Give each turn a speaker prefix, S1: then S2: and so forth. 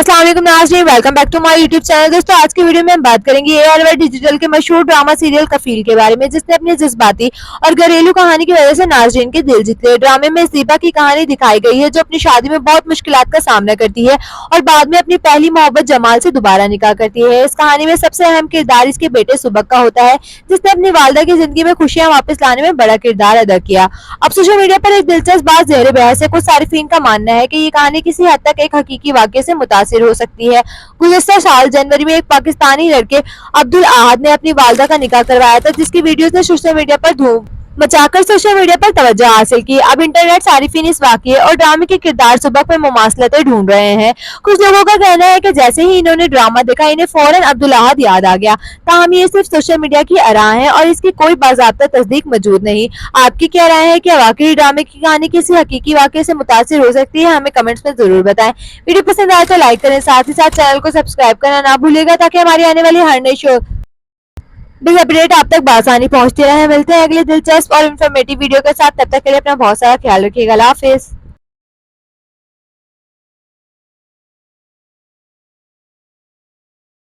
S1: अस्सलाम वालेकुम नाज़रीन, welcome back to my YouTube channel. दोस्तों आज की वीडियो में हम बात करेंगे ARY डिजिटल के मशहूर ड्रामा सीरियल कफील के बारे में, जिसने अपनी जज्बाती और घरेलू कहानी की वजह से नाज़रीन के दिल जीत लिए। ड्रामे में ज़ीबा की कहानी दिखाई गई है, जो अपनी शादी में बहुत मुश्किलात का सामना करती है और बाद में अपनी पहली मोहब्बत जमाल से दोबारा निकाह करती है। इस कहानी में सबसे अहम किरदार इसके बेटे सुबक का होता है, जिसने अपनी वालदा की जिंदगी में खुशियां वापस लाने में बड़ा किरदार अदा किया। अब सोशल मीडिया पर एक दिलचस्प बात ज़ेर बहस है। कुछ सारिफीन का मानना है कि ये कहानी किसी हद तक एक हकीकी वाक़े से मुतासिर हो सकती है। गुज़िश्ता साल जनवरी में एक पाकिस्तानी लड़के अब्दुल अहद ने अपनी वालदा का निकाह करवाया था, जिसकी वीडियोस ने सोशल मीडिया पर धूम मचाकर सोशल मीडिया पर तवज्जो हासिल की। अब इंटरनेट सारिफीन इस वाक़ये और ड्रामे के किरदार सुबक में मुमासलतें ढूंढ रहे हैं। कुछ लोगों का कहना है कि जैसे ही इन्होंने ड्रामा देखा, इन्हें फौरन अब्दुल अहद याद आ गया। ताहम ये सिर्फ सोशल मीडिया की आराह है और इसकी कोई बाज़ाब्ता तस्दीक मौजूद नहीं। आपकी क्या राय है? क्या वाकई ड्रामे की कहानी किसी हकीकी वाक़ये से मुतासिर हो सकती है? हमें कमेंट्स में जरूर बताएं। वीडियो पसंद आए तो लाइक करें, साथ ही साथ चैनल को सब्सक्राइब करना ना भूलिएगा, ताकि हमारी आने वाली हर नई शो अपडेट आप तक बआसानी पहुंचती रहे। मिलते हैं अगले दिलचस्प और इन्फॉर्मेटिव वीडियो के साथ। तब तक के लिए अपना बहुत सारा ख्याल रखिएगा। अल्लाह हाफिज़।